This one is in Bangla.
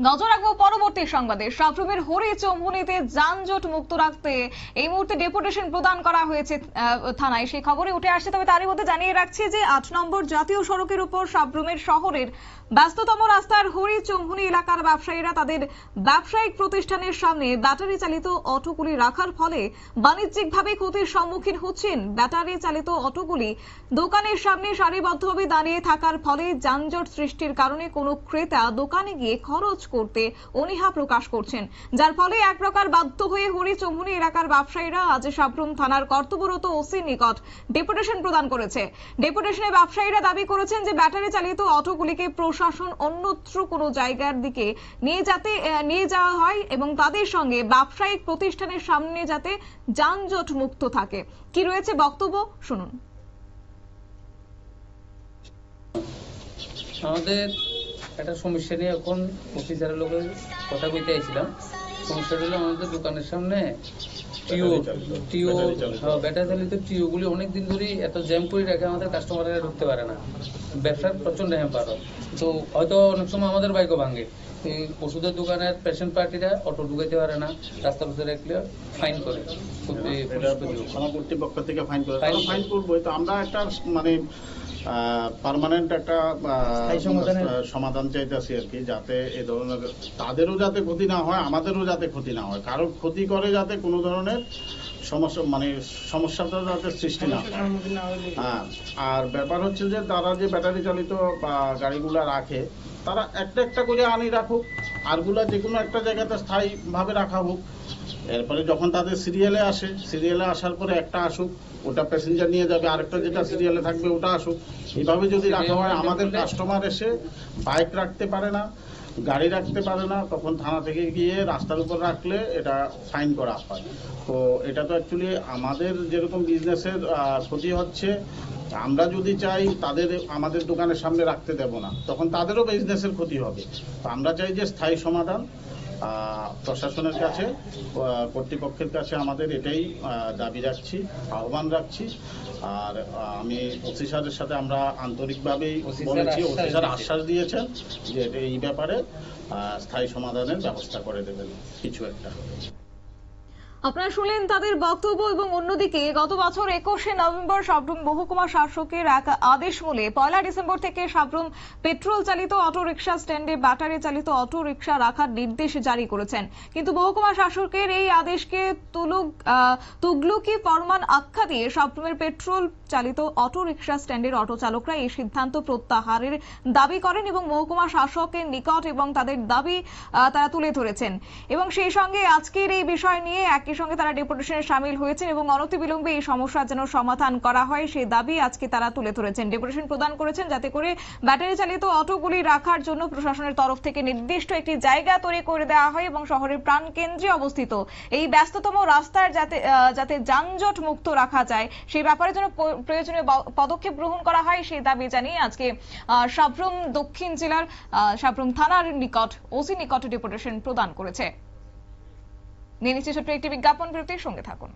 নজর রাখবো পরবর্তী সংবাদে। সাবরুমের হরি চৌমুহনীতে যানজট মুক্ত রাখতে এই মুহূর্তে ডেপুটেশন প্রদান করা হয়েছে থানায়, সেই খবরে উঠে আসছে। তবে তারই মধ্যে জানিয়ে রাখছি যে ৮ নম্বর জাতীয় সড়কের উপর সাবরুমের শহরের ব্যস্ততম রাস্তার হরি চৌমুহনী এলাকার ব্যবসায়ীরা তাদের ব্যবসায়িক প্রতিষ্ঠানের সামনে ব্যাটারি চালিত অটোগুলি রাখার ফলে বাণিজ্যিকভাবে ক্ষতির সম্মুখীন হচ্ছেন। ব্যাটারি চালিত অটোগুলি দোকানের সামনে সারিবদ্ধভাবে দাঁড়িয়ে থাকার ফলে যানজট সৃষ্টির কারণে কোনো ক্রেতা দোকানে গিয়ে খরচ করতে অনীহা প্রকাশ করছেন, যার ফলে এক প্রকার বাধ্য হয়ে হরি চৌমুহনী এলাকার ব্যবসায়ীরা আজ সাবরুম থানার কর্তব্যরত ওসির নিকট ডেপুটেশন প্রদান করেছে। ডেপুটেশনে ব্যবসায়ীরা দাবি করেছেন যে ব্যাটারি চালিত অটোগুলিকে প্রশাসন অন্যত্র কোনো জায়গার দিকে নিয়ে যাওয়া হয় এবং তাদের সঙ্গে ব্যবসায়িক প্রতিষ্ঠানের সামনে যাতে যানজট মুক্ত থাকে। কি রয়েছে বক্তব্য শুনুন। আমাদের একটা সমস্যা নিয়ে এখন অফিসারের লোকের কথা বলতে চাইছিলাম। সমস্যাটা হলো আমাদের দোকানের সামনে ব্যাটারি চালিত টিওগুলি অনেকদিন ধরেই এত জ্যাম করে রাখে, আমাদের কাস্টমাররা ঢুকতে পারে না, ব্যবসার প্রচন্ড হ্যাম্পার হয়। তো হয়তো অনেক সময় আমাদের বাইকও ভাঙে। ওষুধের দোকানের পেশেন্ট পার্টিরা অটো ঢুকাইতে পারে না, রাস্তার উপরে রাখলে ফাইন করে, থানা কর্তৃপক্ষ থেকে ফাইন করবো। তো আমরা একটা মানে পার্মানেন্ট একটা সমাধান চাইতেছি আর কি, যাতে এ ধরনের তাদেরও যাতে ক্ষতি না হয়, আমাদেরও যাতে ক্ষতি না হয়, কারো ক্ষতি করে যাতে কোনো ধরনের সমস্যাটা যাতে সৃষ্টি না হয়। হ্যাঁ, আর ব্যাপার হচ্ছে যে তারা যে ব্যাটারি চালিত গাড়িগুলা রাখে, তারা একটা একটা করে আনি রাখুক, আরগুলা যে কোনো একটা জায়গাতে স্থায়ীভাবে রাখা হোক। এরপরে যখন তাদের সিরিয়ালে আসে, সিরিয়ালে আসার পরে একটা আসুক, ওটা প্যাসেঞ্জার নিয়ে যাবে, আরেকটা যেটা সিরিয়ালে থাকবে ওটা আসুক। এইভাবে যদি রাখা হয়, আমাদের কাস্টমার এসে বাইক রাখতে পারে না, গাড়ি রাখতে পারে না, তখন থানা থেকে গিয়ে রাস্তার উপর রাখলে এটা ফাইন করা হয়। তো এটা তো অ্যাকচুয়ালি আমাদের যেরকম বিজনেসের ক্ষতি হচ্ছে, আমরা যদি চাই তাদের আমাদের দোকানের সামনে রাখতে দেব না, তখন তাদেরও বিজনেসের ক্ষতি হবে। তো আমরা চাই যে স্থায়ী সমাধান। প্রশাসনের কাছে, কর্তৃপক্ষের কাছে আমাদের এটাই দাবি রাখছি, আহ্বান রাখছি। আর আমি ওসি স্যারের সাথে আমরা আন্তরিকভাবেই বলেছি, ওসি স্যার আশ্বাস দিয়েছেন যে এই ব্যাপারে স্থায়ী সমাধানের ব্যবস্থা করে দেবেন কিছু একটা। আপনারা শুনলেন তাদের বক্তব্য। এবং অন্যদিকে গত বছর 21শে নভেম্বর সাবরুম মহকুমা শাসকের এক আদেশ মূলে 1 ডিসেম্বর থেকে সাবরুম পেট্রোল চালিত অটো রিক্সা স্ট্যান্ডে ব্যাটারি চালিত অটো রিক্সা রাখার নির্দেশ জারি করেছেন, কিন্তু মহকুমা শাসকের এই আদেশকে তুগলুকি ফরমান আখ্যা দিয়ে সাবরুমের পেট্রোল চালিত অটো রিক্সা স্ট্যান্ডের অটো চালকরা এই সিদ্ধান্ত প্রত্যাহারের দাবি করেন এবং মহকুমা শাসকের নিকট এবং তাদের দাবি তারা তুলে ধরেছেন। এবং সেই সঙ্গে আজকের এই বিষয় নিয়ে একই সঙ্গে তারা ডেপুটেশনে সামিল হয়েছেন এবং অনতিবিলম্বে এই সমস্যার যেন সমাধান করা হয় সেই দাবি আজকে তারা তুলে ধরেছেন। ডেপুটেশন প্রদান করেছেন যাতে করে ব্যাটারি চালিত অটোগুলি রাখার জন্য প্রশাসনের তরফ থেকে নির্দিষ্ট একটি জায়গা তৈরি করে দেওয়া হয় এবং শহরের প্রাণকেন্দ্রে অবস্থিত এই ব্যস্ততম রাস্তার যাতে যানজট মুক্ত রাখা যায় সেই ব্যাপারে যেন প্রয়োজনীয় পদক্ষেপ গ্রহণ করা হয় সেই দাবি জানিয়ে আজকে সাবরুম দক্ষিণ জেলার সাবরুম থানার নিকট ওসি নিকট ডেপুটেশন প্রদান করেছে। নিয়ে নিচ্ছে ছোট্ট একটি বিজ্ঞাপন বিরতির সঙ্গে থাকুন।